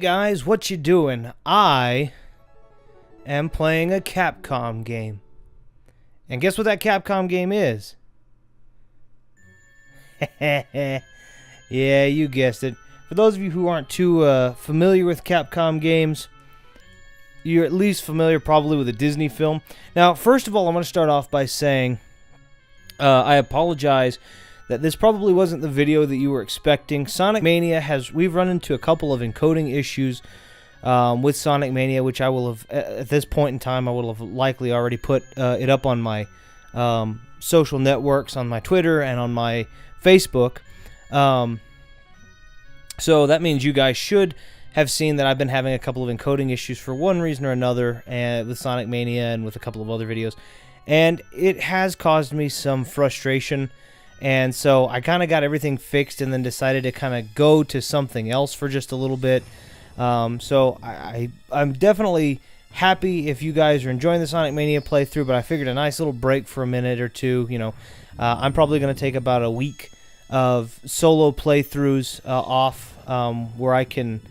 guys, what you doing? I am playing a Capcom game. And guess what that Capcom game is? Yeah, you guessed it. For those of you who aren't too familiar with Capcom games, you're at least familiar probably with a Disney film. Now, first of all, I'm going to start off by saying I apologize that this probably wasn't the video that you were expecting. Sonic Mania we've run into a couple of encoding issues with Sonic Mania, which I will have, at this point in time, I will have likely already put it up on my social networks, on my Twitter and on my Facebook. So that means you guys should have seen that I've been having a couple of encoding issues for one reason or another with Sonic Mania and with a couple of other videos. And it has caused me some frustration. And so I kind of got everything fixed and then decided to kind of go to something else for just a little bit. So I'm definitely happy if you guys are enjoying the Sonic Mania playthrough, but I figured a nice little break for a minute or two. You know, I'm probably going to take about a week of solo playthroughs off where I can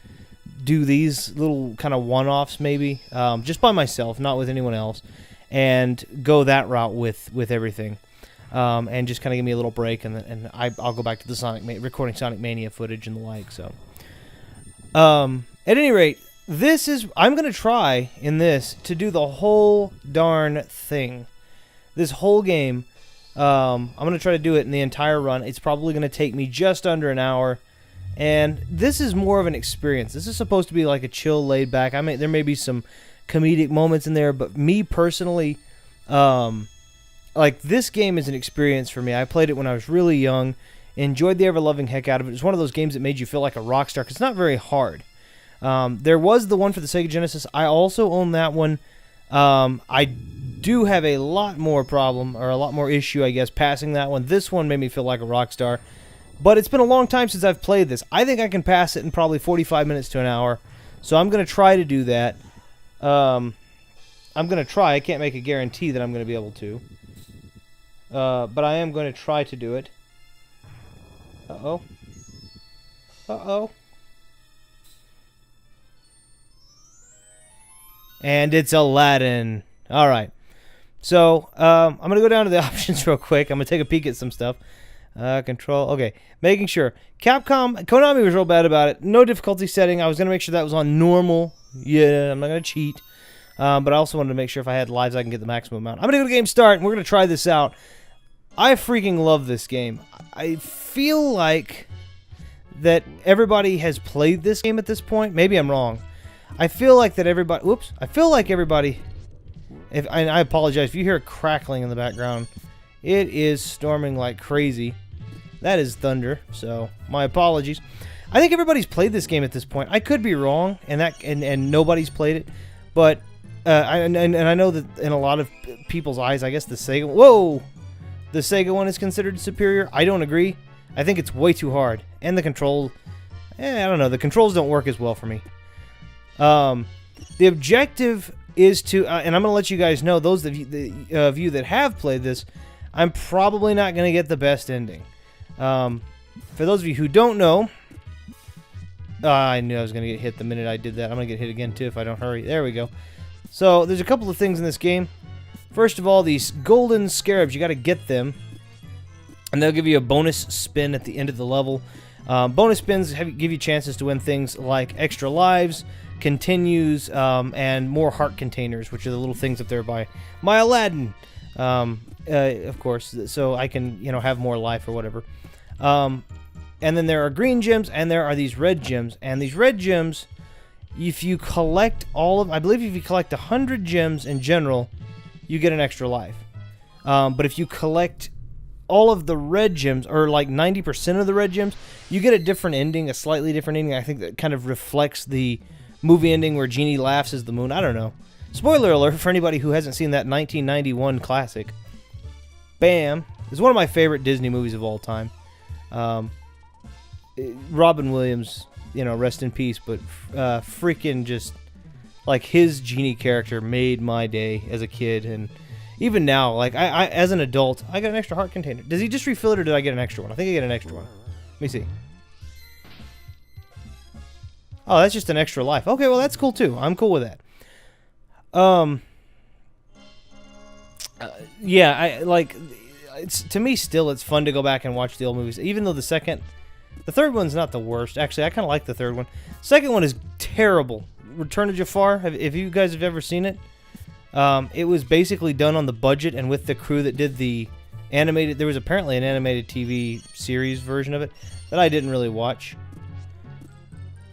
do these little kind of one-offs maybe, just by myself, not with anyone else, and go that route with everything. And just kind of give me a little break, and I'll go back to the recording Sonic Mania footage and the like. So, at any rate, I'm going to try in this to do the whole darn thing. This whole game, I'm going to try to do it in the entire run. It's probably going to take me just under an hour, and this is more of an experience. This is supposed to be like a chill, laid back. There may be some comedic moments in there, but me personally, like, this game is an experience for me. I played it when I was really young, enjoyed the ever-loving heck out of it. It's one of those games that made you feel like a rock star, 'cause it's not very hard. There was the one for the Sega Genesis. I also own that one. I do have a lot more problem, or a lot more issue, I guess, passing that one. This one made me feel like a rock star. But it's been a long time since I've played this. I think I can pass it in probably 45 minutes to an hour. So I'm going to try to do that. I'm going to try. I can't make a guarantee that I'm going to be able to. But I am going to try to do it. Uh-oh. Uh-oh. And it's Aladdin. Alright. So, I'm going to go down to the options real quick. I'm going to take a peek at some stuff. Control. Okay. Making sure. Konami was real bad about it. No difficulty setting. I was going to make sure that was on normal. Yeah, I'm not going to cheat. But I also wanted to make sure if I had lives, I can get the maximum amount. I'm going to go to game start, and we're going to try this out. I freaking love this game. I feel like that everybody has played this game at this point. Maybe I'm wrong. I feel like that everybody... Whoops. I feel like everybody... I apologize if you hear crackling in the background. It is storming like crazy. That is thunder, so my apologies. I think everybody's played this game at this point. I could be wrong, and nobody's played it. But, and I know that in a lot of people's eyes, I guess the Sega... Whoa! The Sega one is considered superior. I don't agree. I think it's way too hard. And the control... I don't know. The controls don't work as well for me. The objective is to... and I'm going to let you guys know, those of you that have played this, I'm probably not going to get the best ending. For those of you who don't know... I knew I was going to get hit the minute I did that. I'm going to get hit again, too, if I don't hurry. There we go. So, there's a couple of things in this game. First of all, these golden scarabs, you got to get them, and they'll give you a bonus spin at the end of the level. Bonus spins give you chances to win things like extra lives, continues, and more heart containers, which are the little things up there by my Aladdin, of course, so I can, have more life or whatever. And then there are green gems, and there are these red gems, and these red gems, if you collect I believe if you collect 100 gems in general, you get an extra life. But if you collect all of the red gems, or like 90% of the red gems, you get a different ending, a slightly different ending. I think that kind of reflects the movie ending where Genie laughs as the moon. I don't know. Spoiler alert for anybody who hasn't seen that 1991 classic. Bam! It's one of my favorite Disney movies of all time. Robin Williams, rest in peace, but freaking just... like, his Genie character made my day as a kid, and even now, like, I as an adult, I got an extra heart container. Does he just refill it, or did I get an extra one? I think I get an extra one. Let me see. Oh, that's just an extra life. Okay, well, that's cool, too. I'm cool with that. Yeah, to me, still, it's fun to go back and watch the old movies. Even though the third one's not the worst. Actually, I kind of like the third one. Second one is terrible. Return of Jafar, if you guys have ever seen it, it was basically done on the budget and with the crew that did the animated. There was apparently an animated TV series version of it that I didn't really watch.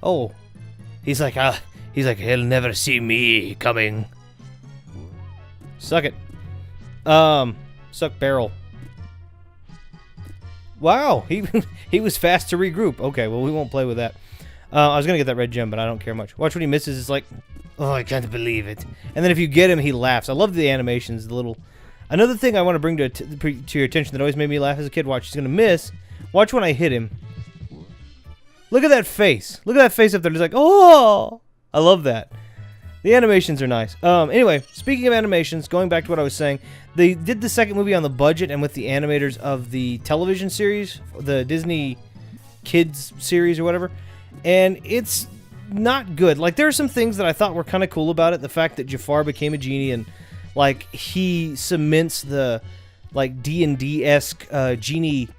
Oh, he's like, he'll never see me coming. Suck it. Suck barrel. Wow, he was fast to regroup. Okay, well, we won't play with that. I was gonna get that red gem, but I don't care much. Watch when he misses. It's like, oh, I can't believe it. And then if you get him, he laughs. I love the animations. The little. Another thing I want to bring to your attention that always made me laugh as a kid. Watch, he's gonna miss. Watch when I hit him. Look at that face. Look at that face up there. It's like, oh, I love that. The animations are nice. Anyway, speaking of animations, going back to what I was saying, they did the second movie on the budget and with the animators of the television series, the Disney Kids series or whatever, and it's not good. Like, there are some things that I thought were kind of cool about it. The fact that Jafar became a genie and, like, he cements the, like, D&D-esque genie.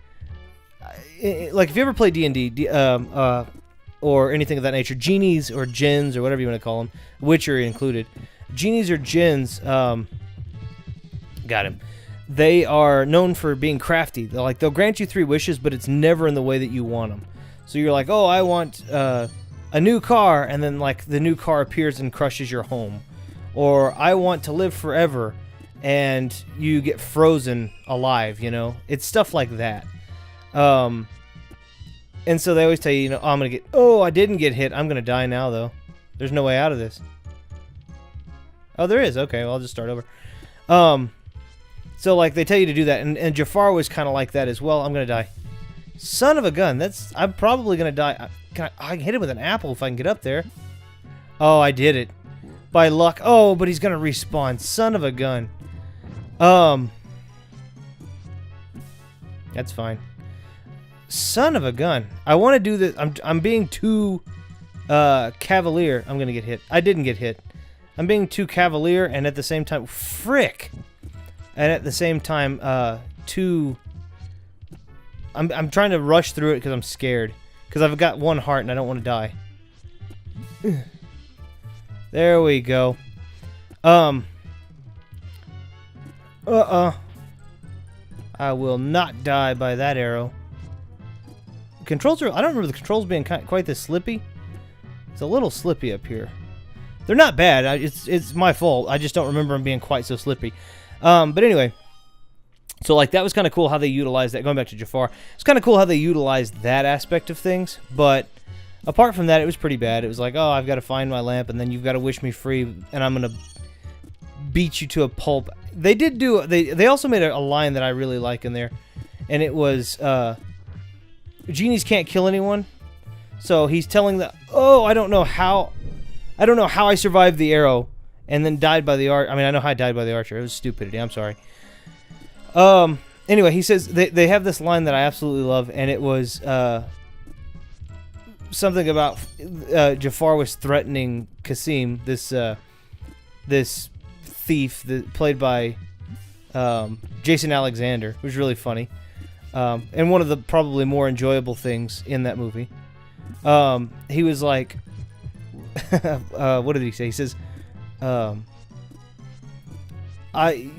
Like, if you ever play D&D, or anything of that nature, genies or djinns or whatever you want to call them, Witcher included. Genies or djinns, got him. They are known for being crafty. They'll grant you 3 wishes, but it's never in the way that you want them. So you're like, oh, I want a new car, and then like the new car appears and crushes your home. Or I want to live forever, and you get frozen alive, you know? It's stuff like that. And so they always tell you, oh, I didn't get hit. I'm going to die now, though. There's no way out of this. Oh, there is. Okay, well, I'll just start over. So, like, they tell you to do that. And Jafar was kind of like that as well. I'm going to die. Son of a gun. I'm probably going to die. I can hit him with an apple if I can get up there. Oh, I did it. By luck. Oh, but he's going to respawn. Son of a gun. That's fine. Son of a gun. I want to do this. I'm being too cavalier. I'm going to get hit. I didn't get hit. I'm being too cavalier and at the same time... Frick! And at the same time, too... I'm trying to rush through it because I'm scared. Because I've got 1 heart and I don't want to die. There we go. I will not die by that arrow. Controls are... I don't remember the controls being quite this slippy. It's a little slippy up here. They're not bad. It's my fault. I just don't remember them being quite so slippy. But anyway. So, like, that was kind of cool how they utilized that. Going back to Jafar. It's kind of cool how they utilized that aspect of things. But apart from that, it was pretty bad. It was like, oh, I've got to find my lamp, and then you've got to wish me free, and I'm going to beat you to a pulp. They did do... They also made a line that I really like in there. And it was... Genies can't kill anyone, so he's telling the... Oh, I don't know how I survived the arrow and then died by the archer. I mean, I know how I died by the archer. It was stupidity. I'm sorry. Anyway, he says... They have this line that I absolutely love, and it was something about Jafar was threatening Kasim, this thief played by Jason Alexander. It was really funny. And one of the probably more enjoyable things in that movie. He was like, what did he say? He says,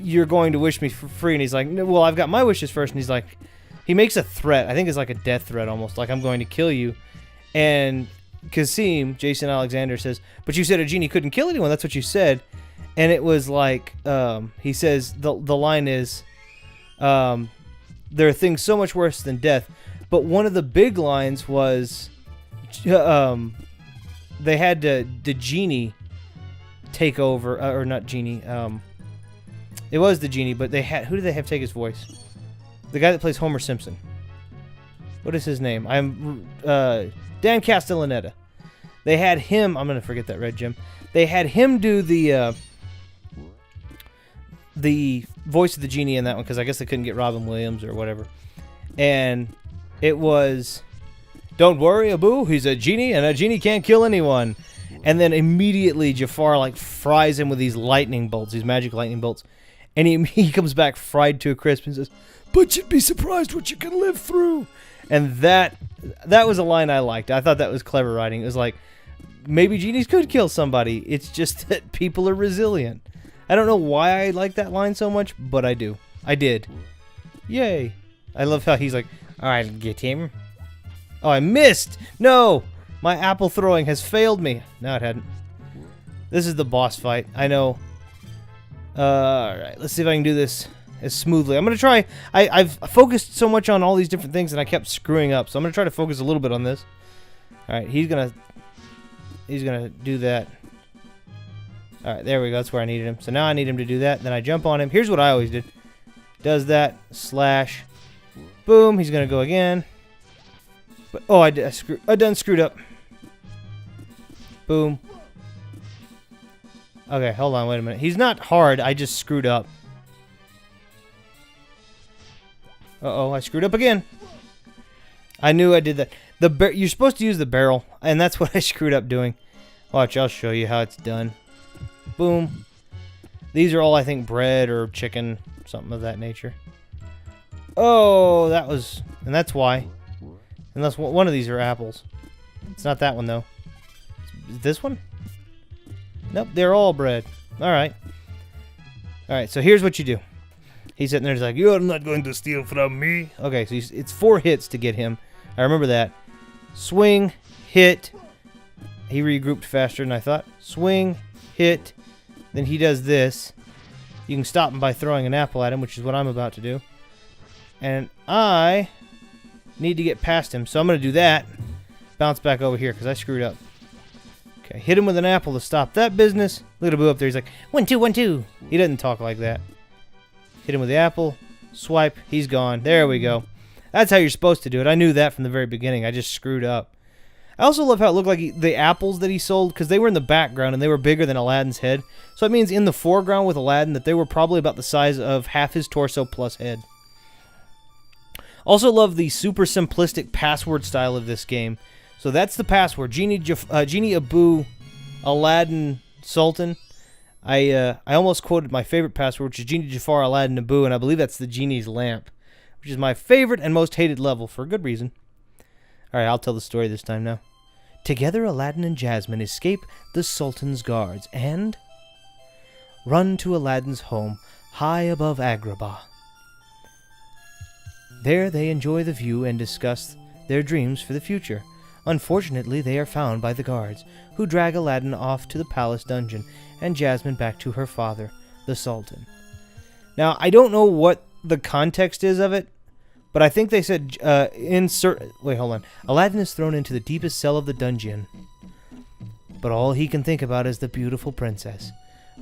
you're going to wish me for free. And he's like, no, well, I've got my wishes first. And he's like, he makes a threat. I think it's like a death threat almost. Like, I'm going to kill you. And Kasim, Jason Alexander, says, but you said a genie couldn't kill anyone. That's what you said. And it was like, he says, the line is, there are things so much worse than death. But one of the big lines was, they had the genie take over, or not genie. It was the genie, but who did they have take his voice? The guy that plays Homer Simpson. What is his name? Dan Castellaneta. They had him. I'm gonna forget that red gem. They had him do the voice of the genie in that one because I guess they couldn't get Robin Williams or whatever. And it was Don't worry, Abu. He's a genie, and a genie can't kill anyone. And then immediately Jafar like fries him with these lightning bolts, these magic lightning bolts. And he comes back fried to a crisp and says, "But you'd be surprised what you can live through." And that was a line I liked. I thought that was clever writing. It was like, maybe genies could kill somebody. It's just that people are resilient. I don't know why I like that line so much, but I do. I did. Yay. I love how he's like, "All right, get him." Oh, I missed. No, my apple throwing has failed me. No, it hadn't. This is the boss fight. I know. All right, let's see if I can do this as smoothly. I'm going to try. I've focused so much on all these different things and I kept screwing up. So I'm going to try to focus a little bit on this. All right, he's going to do that. All right, there we go. That's where I needed him. So now I need him to do that. Then I jump on him. Here's what I always did. Does that. Slash. Boom. He's going to go again. But, oh, I done screwed up. Boom. Okay, hold on. Wait a minute. He's not hard. I just screwed up. Uh-oh, I screwed up again. I knew I did that. You're supposed to use the barrel, and that's what I screwed up doing. Watch, I'll show you how it's done. Boom. These are all, I think, bread or chicken, something of that nature. Oh, that was... And that's why. Unless one of these are apples. It's not that one, though. Is this one? Nope, they're all bread. Alright. Alright, so here's what you do. He's sitting there, he's like, "You're not going to steal from me." Okay, so it's 4 hits to get him. I remember that. Swing, hit. He regrouped faster than I thought. Swing, hit. Then he does this. You can stop him by throwing an apple at him, which is what I'm about to do. And I need to get past him, so I'm going to do that. Bounce back over here, because I screwed up. Okay, hit him with an apple to stop that business. Look at Abu up there. He's like, 1, 2, 1, 2. He doesn't talk like that. Hit him with the apple. Swipe. He's gone. There we go. That's how you're supposed to do it. I knew that from the very beginning. I just screwed up. I also love how it looked like the apples that he sold, because they were in the background and they were bigger than Aladdin's head. So it means in the foreground with Aladdin that they were probably about the size of half his torso plus head. Also love the super simplistic password style of this game. So that's the password. Genie Abu Aladdin Sultan. I almost quoted my favorite password, which is Genie Jafar Aladdin Abu, and I believe that's the genie's lamp, which is my favorite and most hated level for a good reason. Alright, I'll tell the story this time now. Together, Aladdin and Jasmine escape the Sultan's guards and run to Aladdin's home high above Agrabah. There they enjoy the view and discuss their dreams for the future. Unfortunately, they are found by the guards, who drag Aladdin off to the palace dungeon and Jasmine back to her father, the Sultan. Now, I don't know what the context is of it, but I think they said, wait, hold on. Aladdin is thrown into the deepest cell of the dungeon, but all he can think about is the beautiful princess.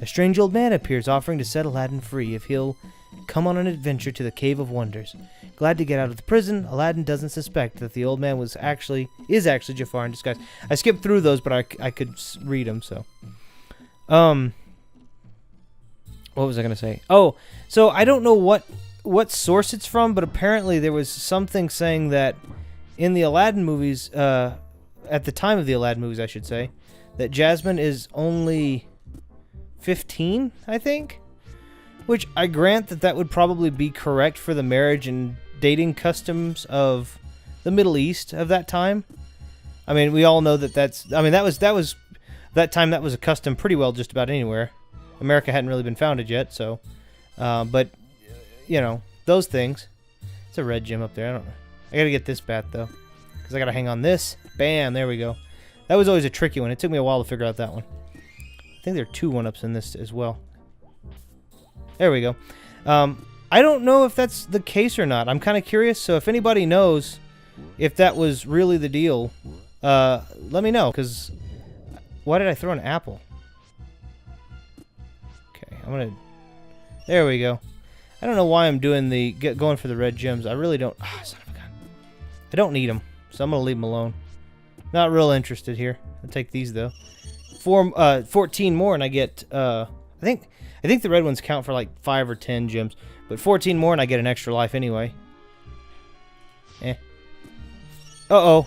A strange old man appears, offering to set Aladdin free if he'll come on an adventure to the Cave of Wonders. Glad to get out of the prison, Aladdin doesn't suspect that the old man is actually Jafar in disguise. I skipped through those, but I could read them, so. What was I going to say? Oh, so I don't know what source it's from, but apparently there was something saying that in the Aladdin movies, at the time of the Aladdin movies, I should say, that Jasmine is only 15, I think? Which I grant that would probably be correct for the marriage and dating customs of the Middle East of that time. I mean, we all know that that time that was a custom pretty well just about anywhere. America hadn't really been founded yet, so. But, you know, those things. It's a red gem up there. I don't know. I gotta get this bat, though. Because I gotta hang on this. Bam, there we go. That was always a tricky one. It took me a while to figure out that one. I think there are 2 1-ups in this as well. There we go. I don't know if that's the case or not. I'm kind of curious, so if anybody knows if that was really the deal, let me know, because why did I throw an apple? Okay, I'm going to... There we go. I don't know why I'm doing going for the red gems. I really don't... Ah, son of a gun. I don't need them, so I'm going to leave them alone. Not real interested here. I'll take these, though. 14 more, and I get... I think the red ones count for like 5 or 10 gems. But 14 more and I get an extra life anyway. Uh-oh.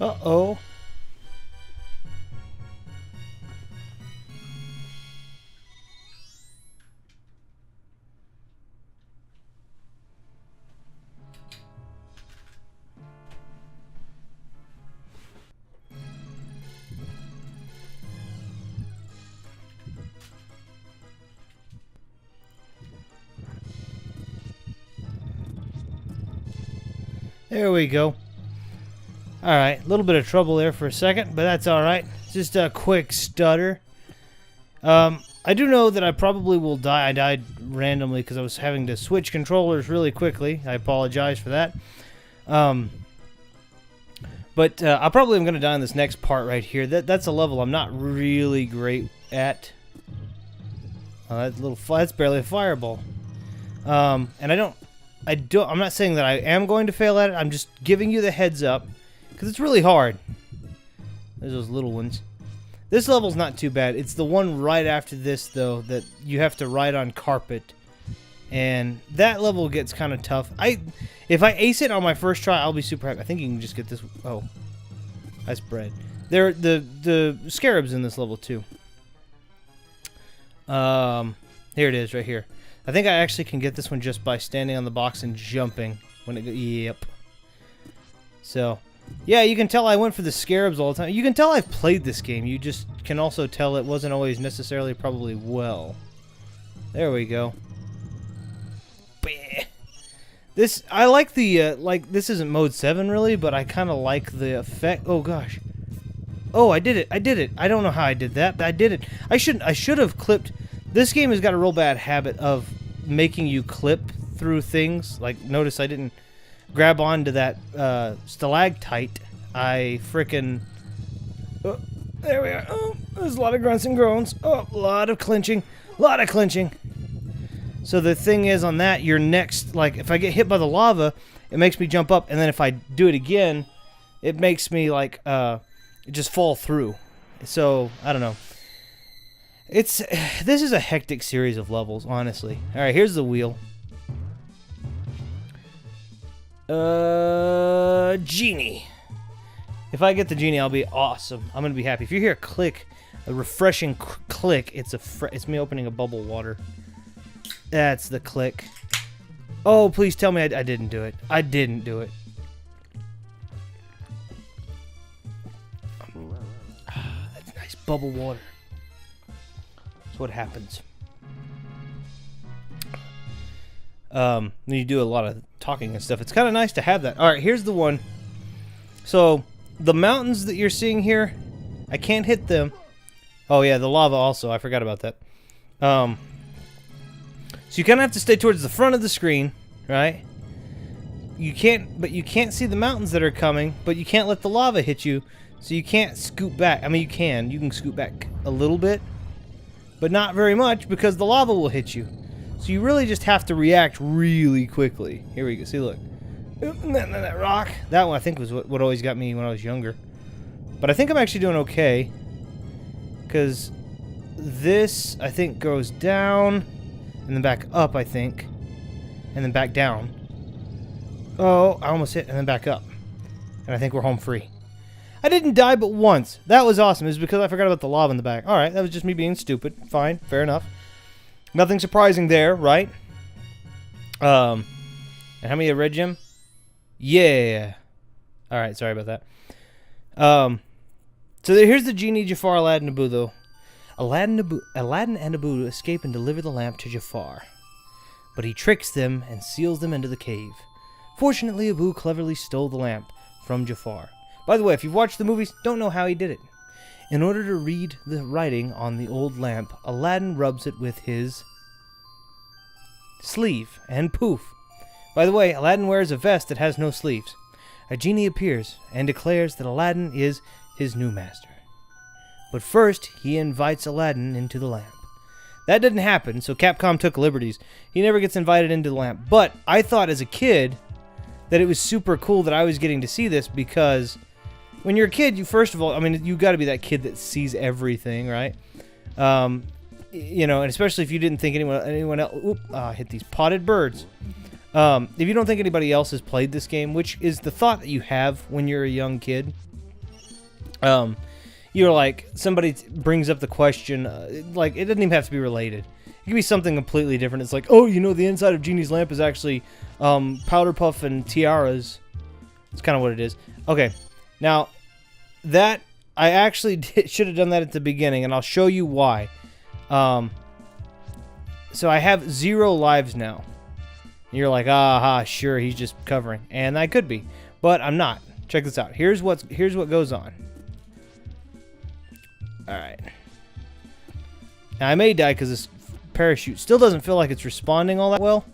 Uh-oh. There we go. Alright, a little bit of trouble there for a second, but that's alright. Just a quick stutter. I do know that I probably will die. I died randomly because I was having to switch controllers really quickly. I apologize for that. But I probably am going to die in this next part right here. That's a level I'm not really great at. That's barely a fireball. And I'm not saying that I am going to fail at it. I'm just giving you the heads up because it's really hard. There's those little ones. This level's not too bad. It's the one right after this, though, that you have to ride on carpet. And that level gets kind of tough. If I ace it on my first try, I'll be super happy. I think you can just get this. Oh, that's bread. The scarabs in this level, too. Here it is, right here. I think I actually can get this one just by standing on the box and jumping. When it Yep. So... yeah, you can tell I went for the scarabs all the time. You can tell I've played this game. You just can also tell it wasn't always necessarily probably well. There we go. I like the, this isn't mode 7 really, but I kind of like the effect. Oh, gosh. Oh, I did it. I don't know how I did that, but I did it. I should have clipped. This game has got a real bad habit of making you clip through things. Like, notice I didn't grab onto that stalactite. I frickin'... oh, there we are. Oh, there's a lot of grunts and groans. Oh, a lot of clinching. So the thing is on that, your next... like, if I get hit by the lava, it makes me jump up. And then if I do it again, it makes me, like, just fall through. So, I don't know. This is a hectic series of levels, honestly. Alright, here's the wheel. Genie. If I get the genie, I'll be awesome. I'm gonna be happy. If you hear a click, a refreshing click, it's me opening a bubble water. That's the click. Oh, please tell me I didn't do it. I didn't do it. That's nice bubble water. That's what happens. You do a lot of talking and stuff. It's kind of nice to have that. Alright, here's the one. So, the mountains that you're seeing here, I can't hit them. Oh yeah, the lava also. I forgot about that. So you kind of have to stay towards the front of the screen, right? You can't see the mountains that are coming, but you can't let the lava hit you, so you can't scoot back. I mean, you can scoot back a little bit, but not very much because the lava will hit you. So you really just have to react really quickly. Here we go. See, look. That rock. That one, I think, was what always got me when I was younger. But I think I'm actually doing okay. Because this, I think, goes down. And then back up, I think. And then back down. Oh, I almost hit. And then back up. And I think we're home free. I didn't die but once. That was awesome. It was because I forgot about the lava in the back. Alright, that was just me being stupid. Fine. Fair enough. Nothing surprising there, right? And how many red gem? Yeah. Alright, sorry about that. So here's the genie, Jafar, Aladdin, Abu, though. Aladdin and Abu escape and deliver the lamp to Jafar. But he tricks them and seals them into the cave. Fortunately, Abu cleverly stole the lamp from Jafar. By the way, if you've watched the movies, don't know how he did it. In order to read the writing on the old lamp, Aladdin rubs it with his sleeve, and poof. By the way, Aladdin wears a vest that has no sleeves. A genie appears and declares that Aladdin is his new master. But first, he invites Aladdin into the lamp. That didn't happen, so Capcom took liberties. He never gets invited into the lamp. But I thought as a kid that it was super cool that I was getting to see this because when you're a kid, you first of all, I mean, you got to be that kid that sees everything, right? You know, and especially if you didn't think anyone else. Hit these potted birds. If you don't think anybody else has played this game, which is the thought that you have when you're a young kid, you're like, somebody brings up the question, like, it doesn't even have to be related. It can be something completely different. It's like, oh, you know, the inside of Genie's lamp is actually powder puff and tiaras. It's kind of what it is. Okay, now, that, I actually should have done that at the beginning, and I'll show you why. So I have 0 lives now. And you're like, aha, sure, he's just covering. And I could be, but I'm not. Check this out. Here's what goes on. Alright. Now, I may die because this parachute still doesn't feel like it's responding all that well.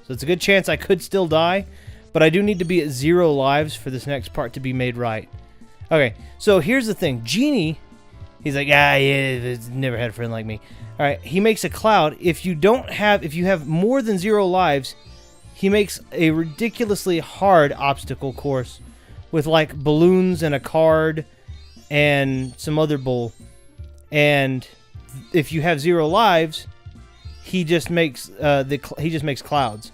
So it's a good chance I could still die. But I do need to be at 0 lives for this next part to be made right. Okay, so here's the thing. Genie, he's like, yeah, it's never had a friend like me. Alright, he makes a cloud. If you have more than 0 lives, he makes a ridiculously hard obstacle course with like balloons and a card and some other bull. And if you have 0 lives, he just makes clouds.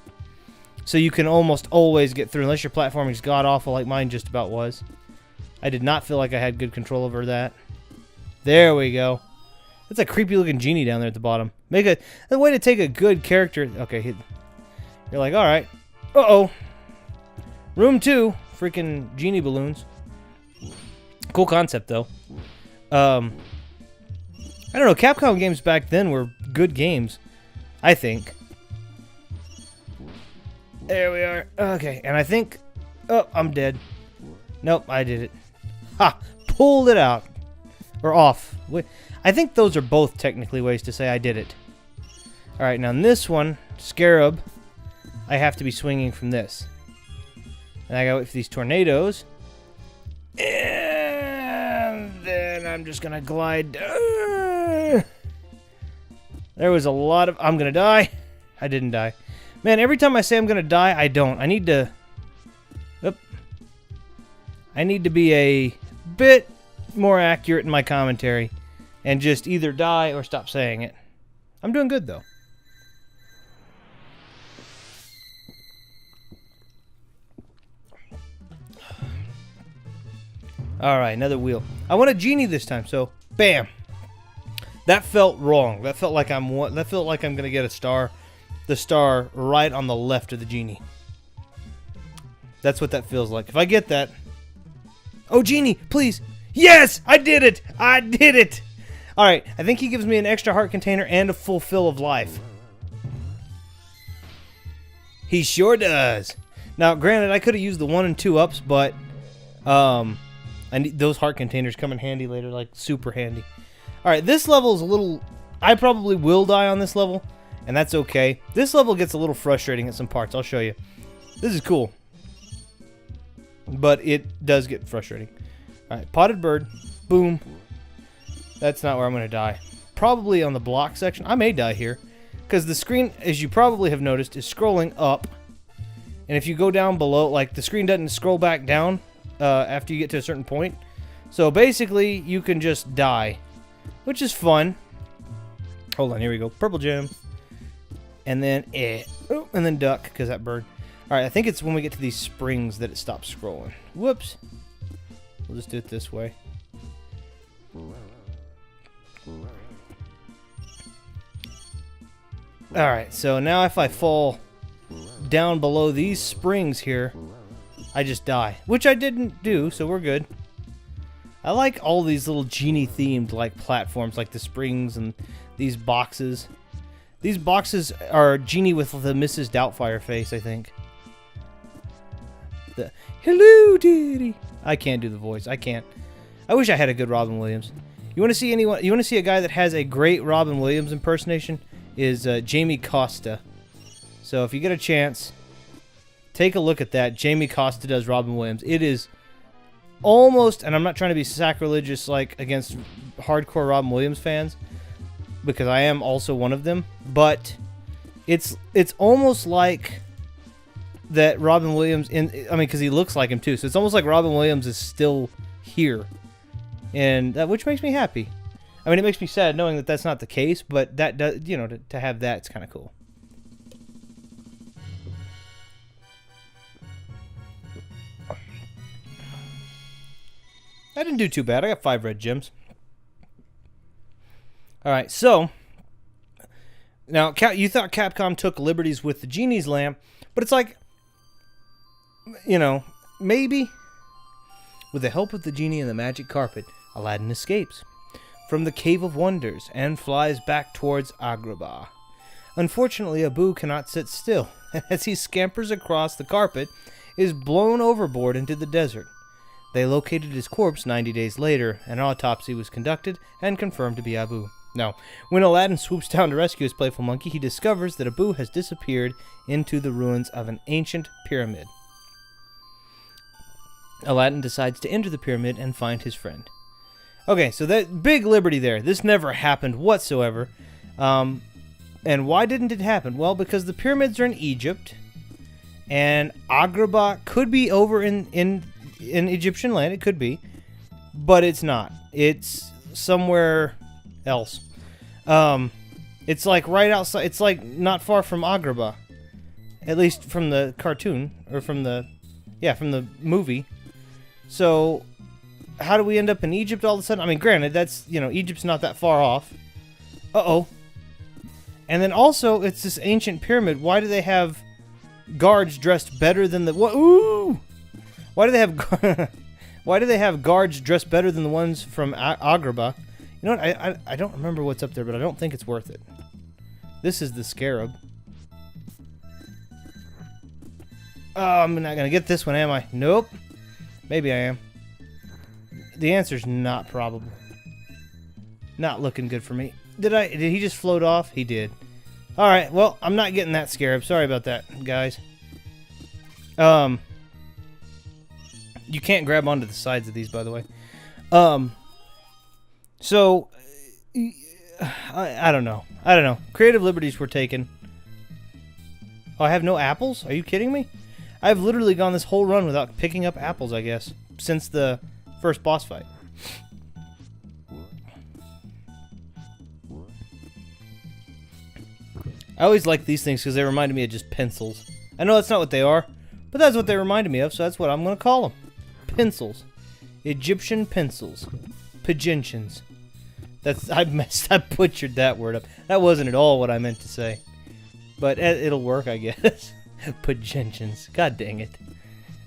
So you can almost always get through, unless your platforming's god-awful like mine just about was. I did not feel like I had good control over that. There we go. That's a creepy-looking genie down there at the bottom. A way to take a good character... Okay, you're like, alright. Uh-oh. Room 2. Freaking genie balloons. Cool concept, though. I don't know, Capcom games back then were good games. I think. There we are. Okay, and I think... Oh, I'm dead. Nope, I did it. Ha! Pulled it out. Or off. I think those are both technically ways to say I did it. Alright, now in this one, Scarab, I have to be swinging from this. And I gotta wait for these tornadoes. And then I'm just gonna glide down. There was a lot of... I'm gonna die. I didn't die. Man, every time I say I'm gonna die, I don't. I need to... Oop. I need to be a bit more accurate in my commentary. And just either die or stop saying it. I'm doing good, though. Alright, another wheel. I want a genie this time, so... Bam! That felt wrong. That felt like I'm gonna get a star. The star right on the left of the genie. That's what that feels like. If I get that... Oh, genie, please! Yes! I did it! I did it! Alright, I think he gives me an extra heart container and a full fill of life. He sure does. Now, granted, I could have used the 1 and 2 ups, but... I need those heart containers come in handy later, like super handy. Alright, this level is a little... I probably will die on this level. And that's okay. This level gets a little frustrating at some parts. I'll show you. This is cool. But it does get frustrating. Alright, potted bird. Boom. That's not where I'm going to die. Probably on the block section. I may die here. Because the screen, as you probably have noticed, is scrolling up. And if you go down below, like the screen doesn't scroll back down after you get to a certain point. So basically, you can just die. Which is fun. Hold on, here we go. Purple gem. And then, oh, and then duck, because that bird. Alright, I think it's when we get to these springs that it stops scrolling. Whoops. We'll just do it this way. Alright, so now if I fall down below these springs here, I just die. Which I didn't do, so we're good. I like all these little genie-themed like platforms, like the springs and these boxes. These boxes are genie with the Mrs. Doubtfire face, I think. The hello, dearie. I can't do the voice. I can't. I wish I had a good Robin Williams. You want to see anyone? You want to see a guy that has a great Robin Williams impersonation? Is Jamie Costa. So if you get a chance, take a look at that. Jamie Costa does Robin Williams. It is almost, and I'm not trying to be sacrilegious like against hardcore Robin Williams fans, because I am also one of them, but it's almost like that Robin Williams, because he looks like him too, so it's almost like Robin Williams is still here, and which makes me happy. I mean, it makes me sad knowing that that's not the case, but that does, you know, to have that, it's kind of cool. I didn't do too bad. I got 5 red gems. Alright, so now you thought Capcom took liberties with the genie's lamp, but it's like, you know, maybe with the help of the genie and the magic carpet, Aladdin escapes from the Cave of Wonders and flies back towards Agrabah. Unfortunately, Abu cannot sit still, and as he scampers across the carpet, is blown overboard into the desert. They located his corpse 90 days later. An autopsy was conducted and confirmed to be Abu. Now, when Aladdin swoops down to rescue his playful monkey, he discovers that Abu has disappeared into the ruins of an ancient pyramid. Aladdin decides to enter the pyramid and find his friend. Okay, so that big liberty there. This never happened whatsoever. And why didn't it happen? Well, because the pyramids are in Egypt, and Agrabah could be over in Egyptian land. It could be, but it's not. It's somewhere else. It's like right outside. It's like not far from Agrabah, at least from the cartoon or from the movie. So, how do we end up in Egypt all of a sudden? I mean, granted, that's, Egypt's not that far off. Uh-oh. And then also, it's this ancient pyramid. Why do they have guards dressed better than the... Ooh! Why do they have guards dressed better than the ones from Agrabah? You know what? I don't remember what's up there, but I don't think it's worth it. This is the scarab. Oh, I'm not going to get this one, am I? Nope. Maybe I am. The answer's not probable. Not looking good for me. Did he just float off? He did. Alright, well, I'm not getting that scarab. Sorry about that, guys. You can't grab onto the sides of these, by the way. So, I don't know. Creative liberties were taken. Oh, I have no apples? Are you kidding me? I've literally gone this whole run without picking up apples, I guess, since the first boss fight. I always like these things because they reminded me of just pencils. I know that's not what they are, but that's what they reminded me of, so that's what I'm going to call them. Pencils. Egyptian pencils. Pagentians. I butchered that word up. That wasn't at all what I meant to say. But it'll work, I guess. Pagentians. God dang it.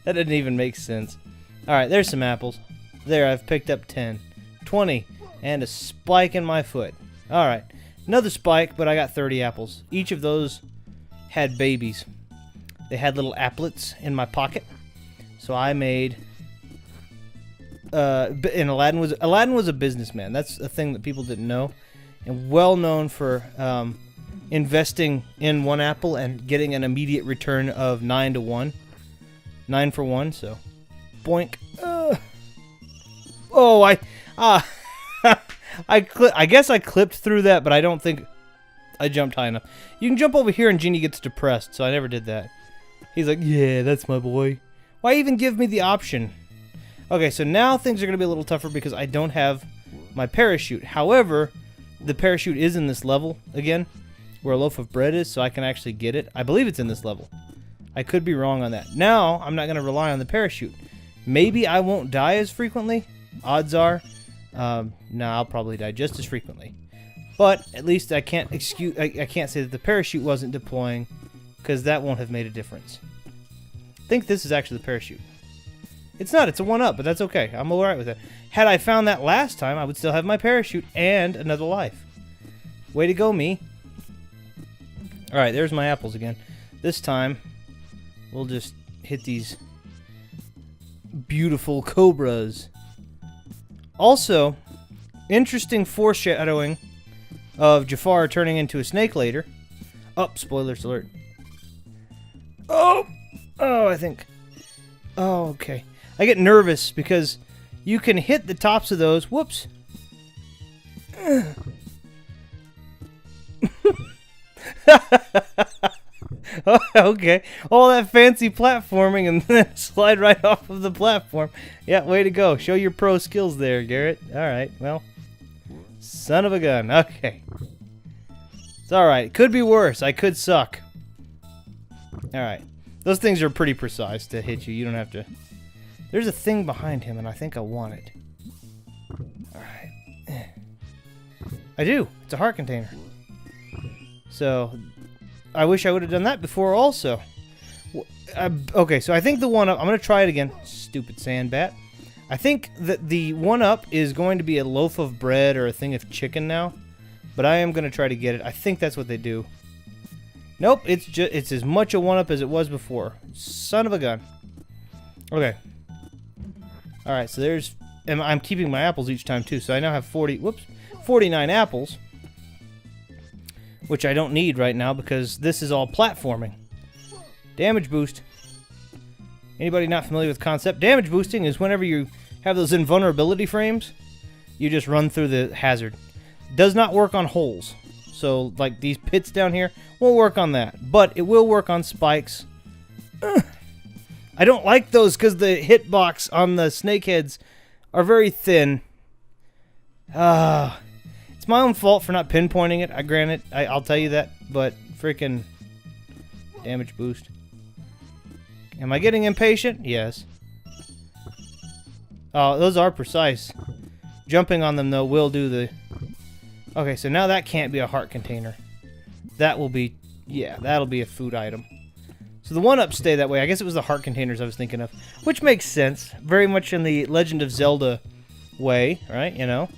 That didn't even make sense. Alright, there's some apples. There, I've picked up 10. 20. And a spike in my foot. Alright. Another spike, but I got 30 apples. Each of those had babies. They had little applets in my pocket. So I made... and Aladdin was a businessman. That's a thing that people didn't know. And well known for investing in one apple and getting an immediate return of 9 to 1. 9 for 1, so... Boink. Oh, I guess I clipped through that, but I don't think I jumped high enough. You can jump over here and Genie gets depressed, so I never did that. He's like, yeah, that's my boy. Why even give me the option? Okay, so now things are going to be a little tougher because I don't have my parachute. However, the parachute is in this level, again, where a loaf of bread is, so I can actually get it. I believe it's in this level. I could be wrong on that. Now, I'm not going to rely on the parachute. Maybe I won't die as frequently. Odds are... no, I'll probably die just as frequently. But at least I can't say that the parachute wasn't deploying, because that won't have made a difference. I think this is actually the parachute. It's not, it's a 1-up, but that's okay. I'm alright with it. Had I found that last time, I would still have my parachute and another life. Way to go, me. Alright, there's my apples again. This time, we'll just hit these beautiful cobras. Also, interesting foreshadowing of Jafar turning into a snake later. Oh, spoilers alert. Oh, I think. Oh, okay. I get nervous because you can hit the tops of those. Whoops. Oh, okay. All that fancy platforming and then slide right off of the platform. Yeah, way to go. Show your pro skills there, Garrett. Alright, well. Son of a gun. Okay. It's alright. Could be worse. I could suck. Alright. Those things are pretty precise to hit you. You don't have to... There's a thing behind him, and I think I want it. Alright. I do. It's a heart container. So... I wish I would have done that before also. Okay, so I think the 1-up... I'm going to try it again. Stupid sandbat. I think that the 1-up is going to be a loaf of bread or a thing of chicken now. But I am going to try to get it. I think that's what they do. Nope, it's as much a 1-up as it was before. Son of a gun. Okay. Alright, so there's... And I'm keeping my apples each time, too. So I now have 49 apples. Which I don't need right now because this is all platforming. Damage boost. Anybody not familiar with the concept? Damage boosting is whenever you have those invulnerability frames, you just run through the hazard. Does not work on holes. So, like these pits down here, won't work on that. But it will work on spikes. I don't like those because the hitbox on the snakeheads are very thin. It's my own fault for not pinpointing it. I grant it. I'll tell you that. But freaking damage boost. Am I getting impatient? Yes. Oh, those are precise. Jumping on them, though, will do the... Okay, so now that can't be a heart container. That will be... Yeah, that'll be a food item. So the 1-ups stay that way. I guess it was the heart containers I was thinking of. Which makes sense. Very much in the Legend of Zelda way, right? You know?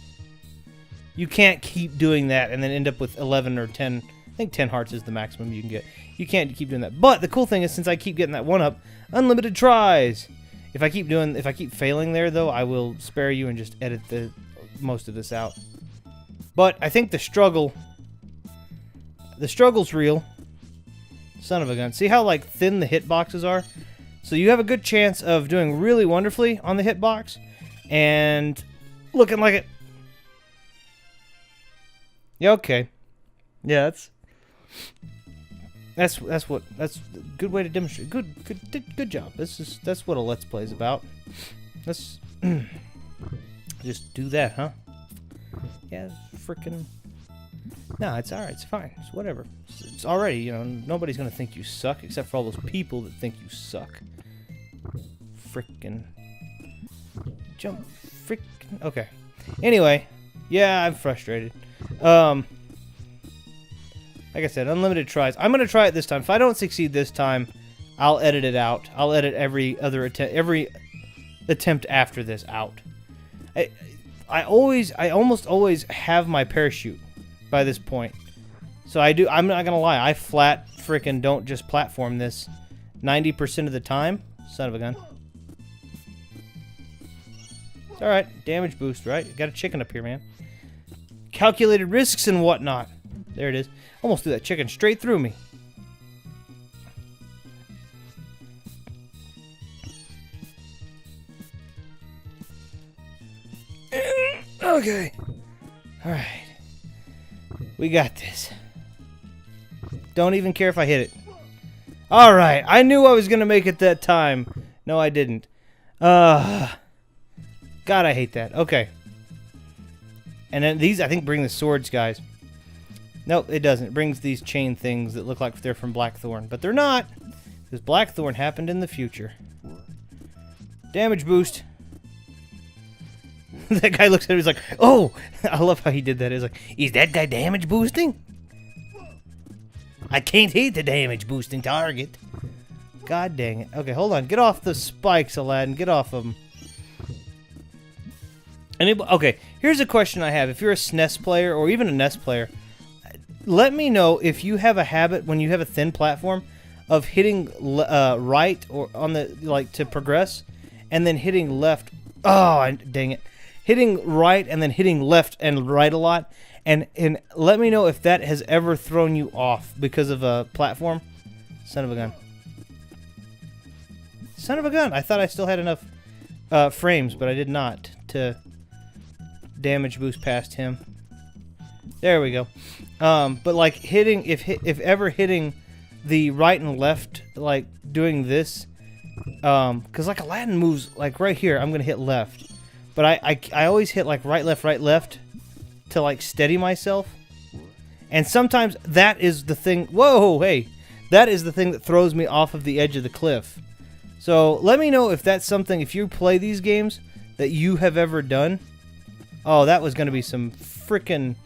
You can't keep doing that and then end up with 11 or 10... I think 10 hearts is the maximum you can get. You can't keep doing that. But the cool thing is, since I keep getting that 1-up, unlimited tries. If I keep failing there, though, I will spare you and just edit most of this out. But I think the struggle's real. Son of a gun. See how, like, thin the hitboxes are? So you have a good chance of doing really wonderfully on the hitbox and looking like it. Yeah, okay. Yeah, that's a good way to demonstrate. Good job. That's what a Let's Play is about. Let's just do that, huh? Yeah, freaking. No, it's alright. It's fine. It's whatever. It's already, you know, nobody's gonna think you suck except for all those people that think you suck. Frickin' jump. Frickin'. Okay. Anyway, yeah, I'm frustrated. Like I said, unlimited tries. I'm gonna try it this time. If I don't succeed this time, I'll edit it out. I'll edit every attempt after this out. I almost always have my parachute by this point. So I do. I'm not gonna lie. I flat frickin' don't just platform this 90% of the time. Son of a gun. It's all right. Damage boost, right? Got a chicken up here, man. Calculated risks and whatnot. There it is. Almost threw that chicken straight through me. Okay. Alright. We got this. Don't even care if I hit it. Alright. I knew I was going to make it that time. No, I didn't. God, I hate that. Okay. And then these, I think, bring the swords, guys. Nope, it doesn't. It brings these chain things that look like they're from Blackthorn. But they're not. Because Blackthorn happened in the future. Damage boost. That guy looks at him, he's like, oh! I love how he did that. He's like, is that guy damage boosting? I can't hit the damage boosting target. God dang it. Okay, hold on. Get off the spikes, Aladdin. Get off of them. Okay, here's a question I have. If you're a SNES player or even a NES player, let me know if you have a habit when you have a thin platform of hitting right or on the like to progress, and then hitting left. Oh, dang it! Hitting right and then hitting left and right a lot, and let me know if that has ever thrown you off because of a platform. Son of a gun! Son of a gun! I thought I still had enough frames, but I did not to damage boost past him. There we go. But like hitting, if ever hitting the right and left, like doing this, because like Aladdin moves like right here, I'm gonna hit left, but I always hit like right left to like steady myself, and sometimes that is the thing. Whoa, hey, that is the thing that throws me off of the edge of the cliff. So let me know if that's something, if you play these games, that you have ever done. Oh, that was gonna be some frickin'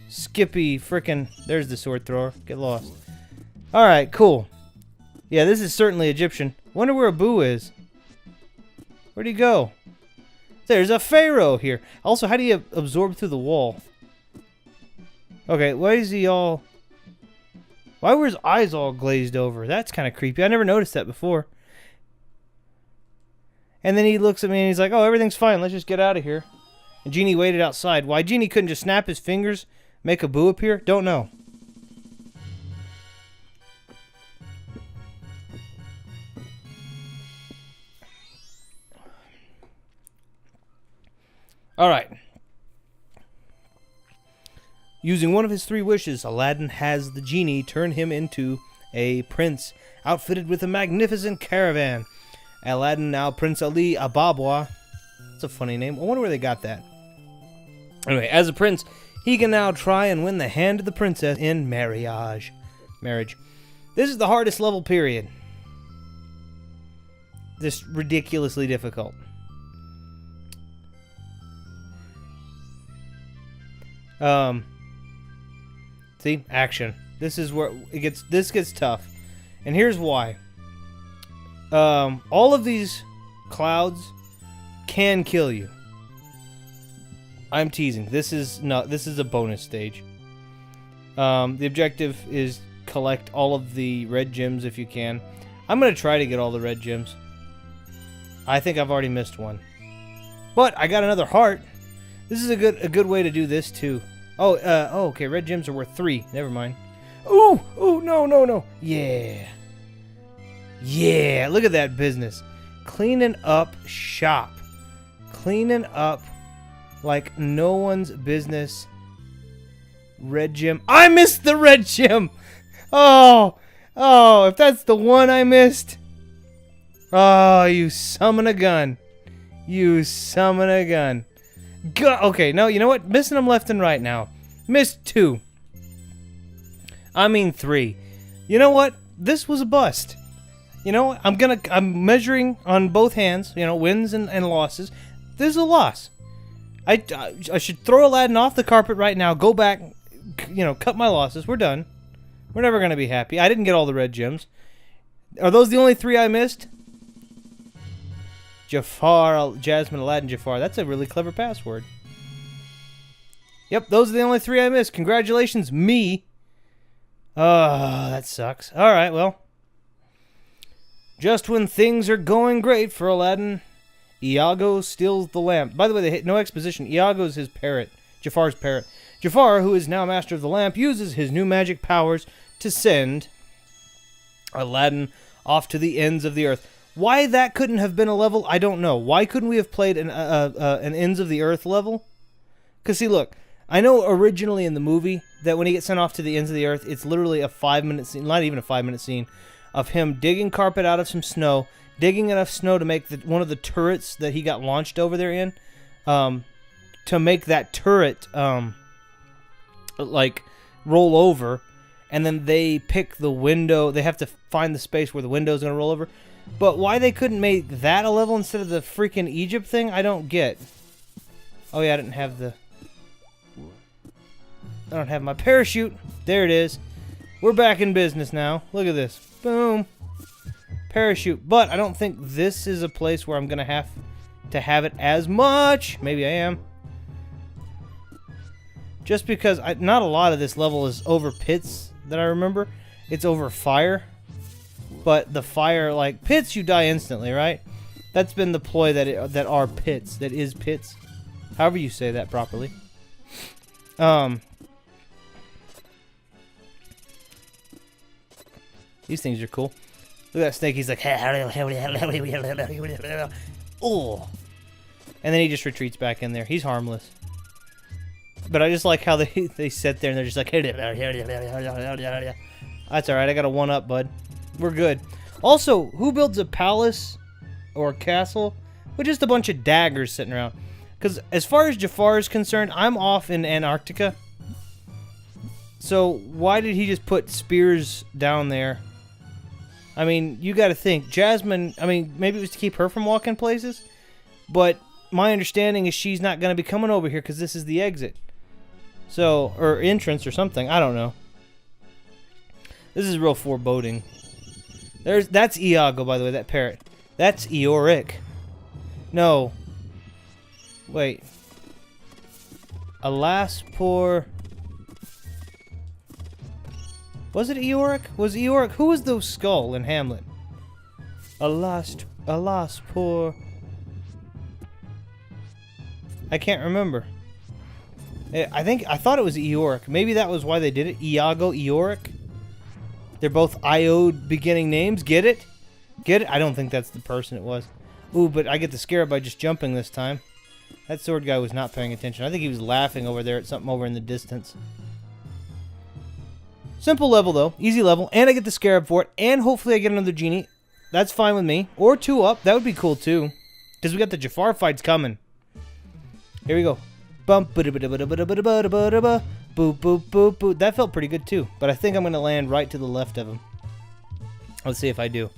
Skippy frickin'. There's the sword thrower. Get lost. Alright, cool. Yeah, this is certainly Egyptian. Wonder where Abu is. Where'd he go? There's a pharaoh here. Also, how do you absorb through the wall? Okay, why is he all... Why were his eyes all glazed over? That's kind of creepy. I never noticed that before. And then he looks at me and he's like, oh, everything's fine. Let's just get out of here. And Genie waited outside. Why Genie couldn't just snap his fingers, make a boo appear? Don't know. All right. Using one of his 3 wishes, Aladdin has the genie turn him into a prince, outfitted with a magnificent caravan. Aladdin, now Prince Ali Ababwa. That's a funny name. I wonder where they got that. Anyway, as a prince, he can now try and win the hand of the princess in marriage. This is the hardest level, period. This ridiculously difficult. See, action. This is where this gets tough, and here's why. All of these clouds can kill you. I'm teasing. This is a bonus stage. The objective is collect all of the red gems if you can. I'm gonna try to get all the red gems. I think I've already missed one, but I got another heart. This is a good way to do this too. Oh, okay. Red gems are worth 3. Never mind. Ooh, no. Yeah. Look at that business. Cleaning up shop. Cleaning up like no one's business. Red gem. I missed the red gem. Oh, if that's the one I missed. Oh, you summon a gun. Okay, no, you know what? Missing them left and right now. Missed 2. I mean 3. You know what? This was a bust. You know, I'm measuring on both hands, you know, wins and losses. This is a loss. I should throw Aladdin off the carpet right now, go back, you know, cut my losses. We're done. We're never going to be happy. I didn't get all the red gems. Are those the only 3 I missed? Jafar, Jasmine, Aladdin, Jafar. That's a really clever password. Yep, those are the only 3 I missed. Congratulations, me. Oh, that sucks. Alright, well. Just when things are going great for Aladdin, Iago steals the lamp. By the way, no exposition. Iago is his parrot. Jafar's parrot. Jafar, who is now master of the lamp, uses his new magic powers to send Aladdin off to the ends of the earth. Why that couldn't have been a level, I don't know. Why couldn't we have played an Ends of the Earth level? Because, see, look, I know originally in the movie that when he gets sent off to the ends of the earth, it's literally a 5-minute scene, not even a 5-minute scene, of him digging carpet out of some snow, digging enough snow to make one of the turrets that he got launched over there in, to make that turret, like, roll over, and then they pick the window, they have to find the space where the window's going to roll over. But why they couldn't make that a level instead of the freaking Egypt thing, I don't get. Oh yeah, I don't have my parachute. There it is. We're back in business now. Look at this. Boom. Parachute. But I don't think this is a place where I'm going to have it as much. Maybe I am. Just because not a lot of this level is over pits that I remember. It's over fire. But the fire, like, pits, you die instantly, right? That's been the ploy that are pits. That is pits. However you say that properly. These things are cool. Look at that snake. He's like, oh. And then he just retreats back in there. He's harmless. But I just like how they sit there and they're just like, that's alright. I got a 1-up, bud. We're good. Also, who builds a palace or a castle with just a bunch of daggers sitting around? Because as far as Jafar is concerned, I'm off in Antarctica. So why did he just put spears down there? I mean, you got to think. Jasmine, I mean, maybe it was to keep her from walking places. But my understanding is she's not going to be coming over here because this is the exit. So, or entrance or something. I don't know. This is real foreboding. That's Iago, by the way, that parrot. That's Eoric. No. Wait. Alas, poor... Was it Eeyore? Was Eeyore? Who was the skull in Hamlet? Alas, poor. I can't remember. I thought it was Eeyore. Maybe that was why they did it. Iago, Eeyore. They're both IO'd beginning names. Get it? Get it? I don't think that's the person it was. Ooh, but I get the scarab by just jumping this time. That sword guy was not paying attention. I think he was laughing over there at something over in the distance. Simple level, though. Easy level. And I get the scarab for it. And hopefully I get another genie. That's fine with me. Or 2 up. That would be cool, too. Because we got the Jafar fights coming. Here we go. Bump. Boop, boop, boop, boop. That felt pretty good, too. But I think I'm going to land right to the left of him. Let's see if I do.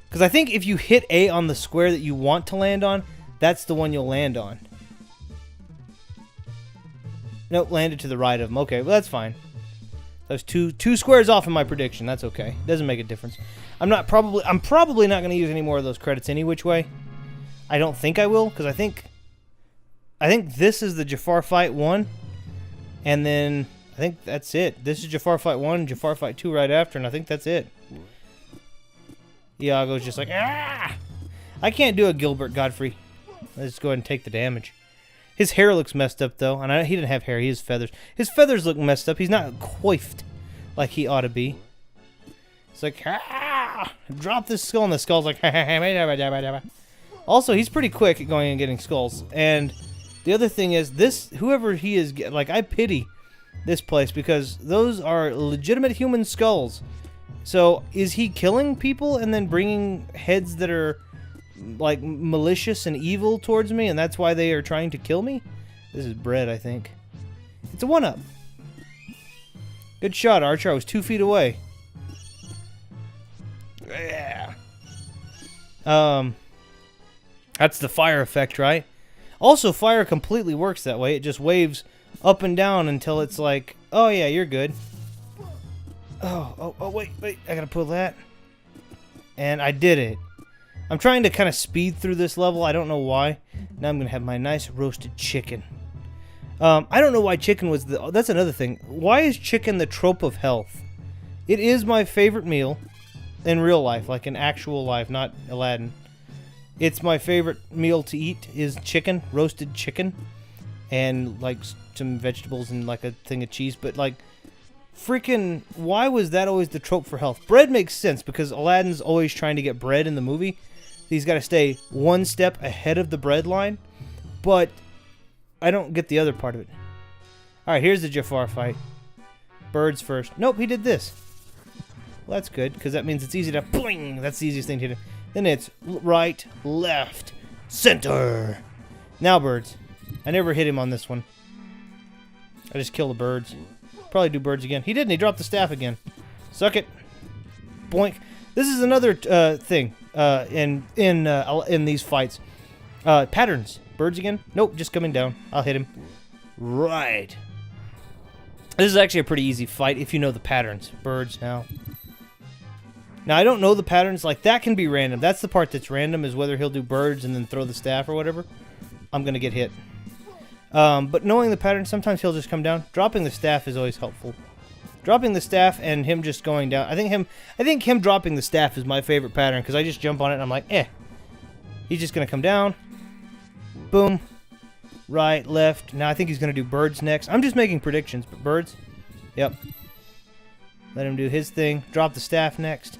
Because I think if you hit A on the square that you want to land on, that's the one you'll land on. Nope, landed to the right of him. Okay, well, that's fine. That was two squares off in my prediction. That's okay. Doesn't make a difference. I'm probably not going to use any more of those credits any which way. I don't think I will, because I think this is the Jafar Fight 1. And then I think that's it. This is Jafar Fight 1, Jafar Fight 2 right after, and I think that's it. Iago's just like, ah! I can't do a Gilbert Godfrey. Let's go ahead and take the damage. His hair looks messed up, though. And he didn't have hair. He has feathers. His feathers look messed up. He's not coiffed like he ought to be. It's like, ah! Drop this skull, and the skull's like, also, he's pretty quick at going and getting skulls. And the other thing is, whoever he is, like, I pity this place because those are legitimate human skulls. So, is he killing people and then bringing heads that are like malicious and evil towards me, and that's why they are trying to kill me? This is bread, I think. It's a 1-up. Good shot, Archer. I was 2 feet away. Yeah. That's the fire effect, right? Also, fire completely works that way. It just waves up and down until it's like, oh yeah, you're good. Oh, wait, I gotta pull that. And I did it. I'm trying to kind of speed through this level. I don't know why. Now I'm going to have my nice roasted chicken. I don't know why chicken was the... That's another thing. Why is chicken the trope of health? It is my favorite meal in real life, like in actual life, not Aladdin. It's my favorite meal to eat is chicken, roasted chicken, and like some vegetables and like a thing of cheese. But like, freaking, why was that always the trope for health? Bread makes sense because Aladdin's always trying to get bread in the movie. He's got to stay one step ahead of the bread line, but I don't get the other part of it. Alright, here's the Jafar fight. Birds first. Nope, he did this. Well, that's good, because that means it's easy to... Boing! That's the easiest thing to do. Then it's right, left, center. Now birds. I never hit him on this one. I just kill the birds. Probably do birds again. He didn't. He dropped the staff again. Suck it. Boink. This is another thing in these fights. Patterns. Birds again? Nope, just coming down. I'll hit him. Right. This is actually a pretty easy fight if you know the patterns. Birds now. Now, I don't know the patterns. Like, that can be random. That's the part that's random, is whether he'll do birds and then throw the staff or whatever. I'm going to get hit. But knowing the pattern, sometimes he'll just come down. Dropping the staff is always helpful. Dropping the staff and him just going down. I think him dropping the staff is my favorite pattern, because I just jump on it and I'm like, eh. He's just going to come down. Boom. Right, left. Now I think he's going to do birds next. I'm just making predictions, but birds? Yep. Let him do his thing. Drop the staff next.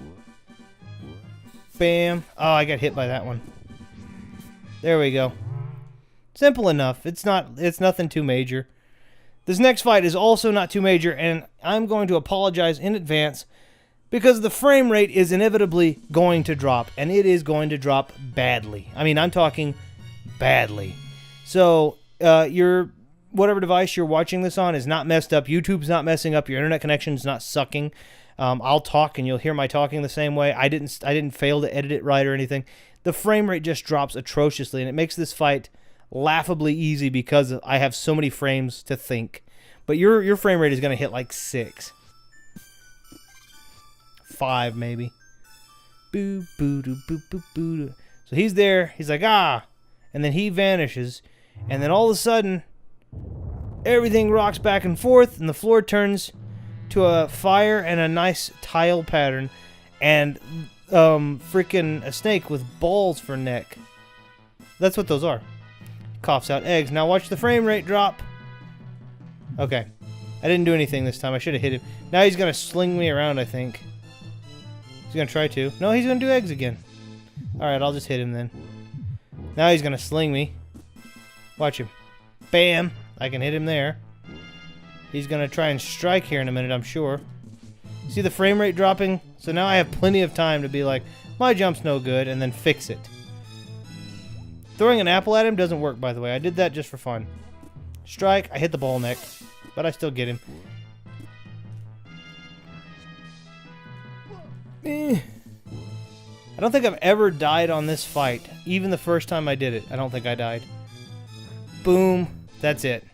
Bam. Oh, I got hit by that one. There we go. Simple enough. It's nothing too major. This next fight is also not too major, and I'm going to apologize in advance because the frame rate is inevitably going to drop, and it is going to drop badly. I mean, I'm talking badly. So, your whatever device you're watching this on is not messed up. YouTube's not messing up. Your internet connection's not sucking. I'll talk, and you'll hear my talking the same way. I didn't fail to edit it right or anything. The frame rate just drops atrociously, and it makes this fight laughably easy because I have so many frames to think. But your frame rate is going to hit like 6. 5 maybe. Boo boo doo boo boo boo. So he's there. He's like, ah. And then he vanishes. And then all of a sudden, everything rocks back and forth and the floor turns to a fire and a nice tile pattern, and freaking a snake with balls for neck. That's what those are. Coughs out eggs. Now watch the frame rate drop. Okay. I didn't do anything this time. I should have hit him. Now he's going to sling me around, I think. He's going to try to. No, he's going to do eggs again. Alright, I'll just hit him then. Now he's going to sling me. Watch him. Bam! I can hit him there. He's going to try and strike here in a minute, I'm sure. See the frame rate dropping? So now I have plenty of time to be like, my jump's no good, and then fix it. Throwing an apple at him doesn't work, by the way. I did that just for fun. Strike, I hit the ball neck, but I still get him. I don't think I've ever died on this fight. Even the first time I did it, I don't think I died. Boom. That's it.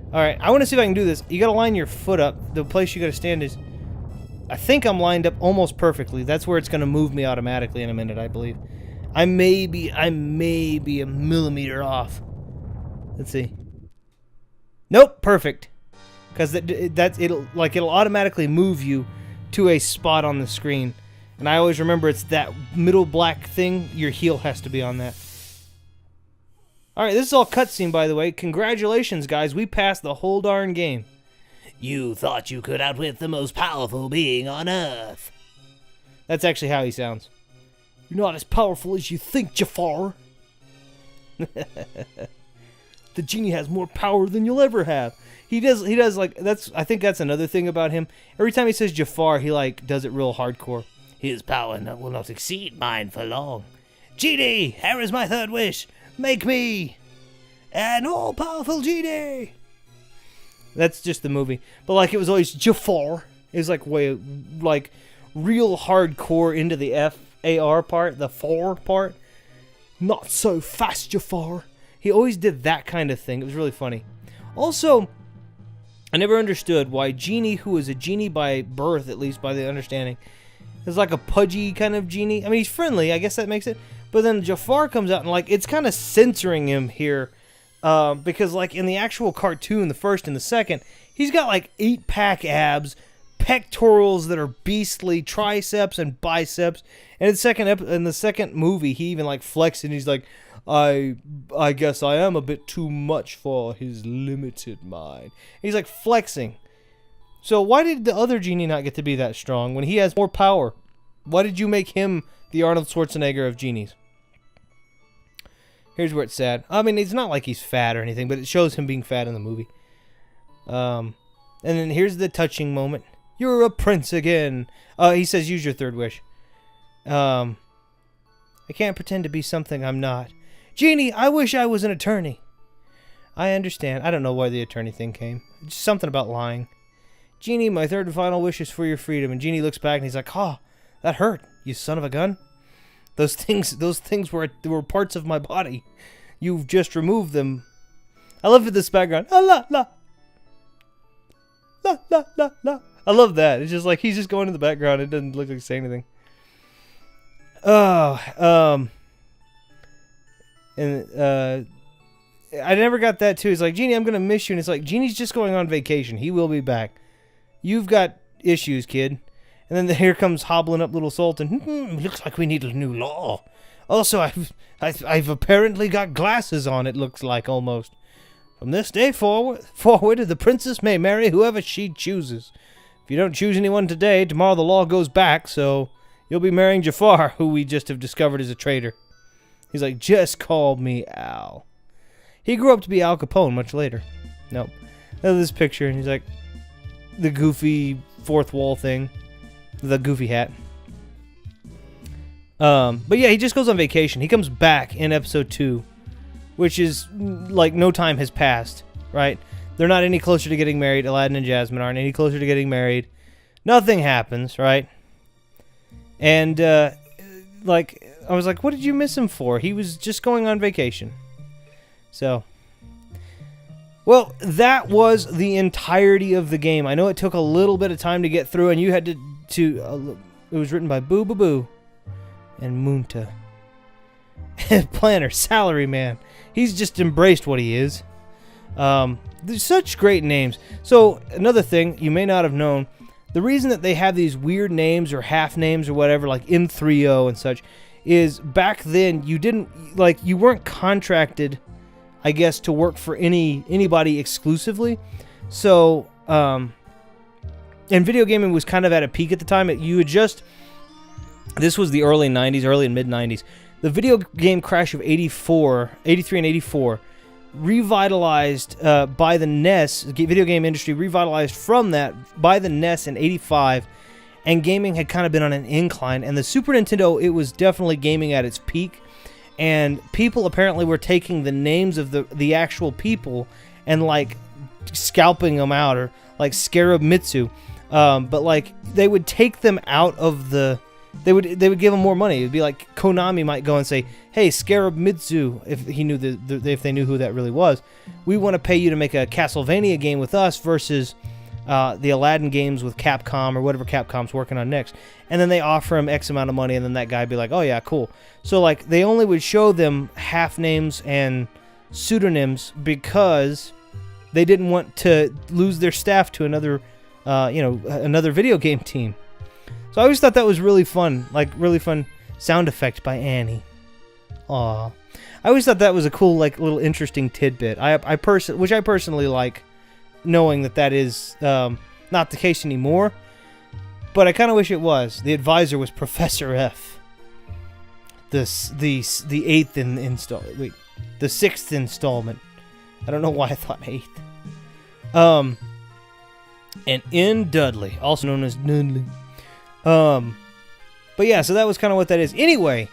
Alright, I want to see if I can do this. You gotta line your foot up. The place you gotta stand is... I think I'm lined up almost perfectly. That's where it's gonna move me automatically in a minute, I believe. I may be a millimeter off. Let's see. Nope, perfect. Because it'll automatically move you to a spot on the screen. And I always remember it's that middle black thing. Your heel has to be on that. Alright, this is all cutscene, by the way. Congratulations, guys. We passed the whole darn game. You thought you could outwit the most powerful being on Earth. That's actually how he sounds. You're not as powerful as you think, Jafar. The genie has more power than you'll ever have. He does like, I think that's another thing about him. Every time he says Jafar, he like does it real hardcore. His power will not exceed mine for long. Genie, here is my third wish. Make me an all-powerful genie. That's just the movie. But like it was always Jafar. It was like way like real hardcore into the F-A-R part, the for part. Not so fast, Jafar. He always did that kind of thing. It was really funny. Also, I never understood why Genie, who is a genie by birth, at least by the understanding, is like a pudgy kind of genie. I mean, he's friendly. I guess that makes it. But then Jafar comes out and like it's kind of censoring him here. Because like in the actual cartoon, the first and the second, he's got like 8-pack abs, pectorals that are beastly, triceps and biceps. And in the second movie, he even like flexes and he's like, I guess I am a bit too much for his limited mind. He's like flexing. So why did the other genie not get to be that strong when he has more power? Why did you make him the Arnold Schwarzenegger of genies? Here's where it's sad. I mean, it's not like he's fat or anything, but it shows him being fat in the movie. And then here's the touching moment. You're a prince again. He says, use your third wish. I can't pretend to be something I'm not. Genie, I wish I was an attorney. I understand. I don't know why the attorney thing came. Just something about lying. Genie, my third and final wish is for your freedom. And Genie looks back and he's like, "Oh, that hurt, you son of a gun. Those things were parts of my body. You've just removed them." I love this background. Ah, la, la. La, la, la, la. I love that. It's just like he's just going in the background. It doesn't look like he's saying anything. I never got that too. He's like, Genie, I'm gonna miss you, and it's like Genie's just going on vacation. He will be back. You've got issues, kid. And then here comes hobbling up little Sultan. Looks like we need a new law. Also, I've apparently got glasses on. It looks like almost. From this day forward, the princess may marry whoever she chooses. If you don't choose anyone today, tomorrow the law goes back. So you'll be marrying Jafar, who we just have discovered is a traitor. He's like, just call me Al. He grew up to be Al Capone much later. Nope. Look at this picture, and he's like, the goofy fourth wall thing. The goofy hat. But yeah, he just goes on vacation. He comes back in episode 2, which is like no time has passed, right? They're not any closer to getting married. Aladdin and Jasmine aren't any closer to getting married. Nothing happens, right? And like I was like, what did you miss him for? He was just going on vacation. So, well, that was the entirety of the game. I know it took a little bit of time to get through, and you had to it was written by Boo Boo Boo and Munta. Planner, salary man. He's just embraced what he is. There's such great names. So another thing you may not have known, the reason that they have these weird names or half names or whatever, like M30 and such, is back then you weren't contracted, I guess, to work for anybody exclusively. So, and video gaming was kind of at a peak at the time. This was the early 90s, early and mid 90s. The video game crash of 83 and 84 revitalized by the NES, video game industry revitalized from that by the NES in 85, and gaming had kind of been on an incline. And the Super Nintendo, it was definitely gaming at its peak, and people apparently were taking the names of the actual people and like scalping them out, or like Scarab Mitsu, but like they would take them out of the. They would give them more money. It would be like Konami might go and say, "Hey, Scarab Mitsu," if he knew if they knew who that really was, "we want to pay you to make a Castlevania game with us versus the Aladdin games with Capcom or whatever Capcom's working on next." And then they offer him X amount of money, and then that guy would be like, "Oh yeah, cool." So like they only would show them half names and pseudonyms because they didn't want to lose their staff to another video game team. So I always thought that was really fun, like really fun sound effect by Annie. Aw. I always thought that was a cool, like, little interesting tidbit. Which I personally like, knowing that is not the case anymore. But I kind of wish it was. The advisor was Professor F. The sixth installment. I don't know why I thought 8th. And N. Dudley, also known as Dudley. But yeah, so that was kind of what that is. Anyway,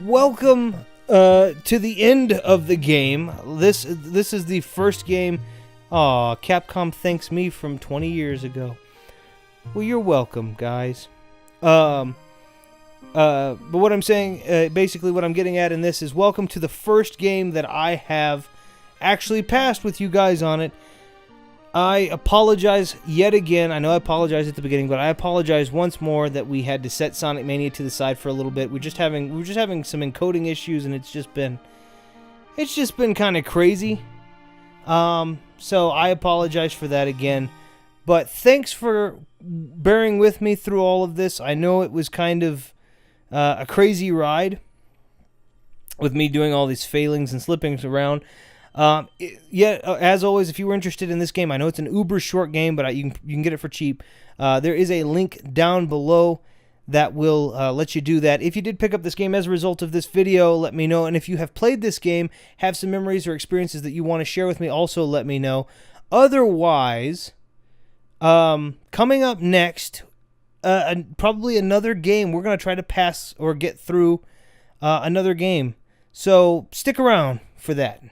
welcome to the end of the game. This is the first game. Aw, Capcom thanks me from 20 years ago. Well, you're welcome, guys. But what I'm saying, basically what I'm getting at in this is welcome to the first game that I have actually passed with you guys on it. I apologize yet again. I know I apologized at the beginning, but I apologize once more that we had to set Sonic Mania to the side for a little bit. We were just having some encoding issues, and it's just been kind of crazy. So I apologize for that again. But thanks for bearing with me through all of this. I know it was kind of a crazy ride with me doing all these failings and slippings around. As always, if you were interested in this game, I know it's an uber short game, but you can get it for cheap. There is a link down below that will let you do that. If you did pick up this game as a result of this video, let me know. And if you have played this game, have some memories or experiences that you want to share with me, also let me know. Otherwise, coming up next, probably another game. We're going to try to pass or get through another game. So stick around for that.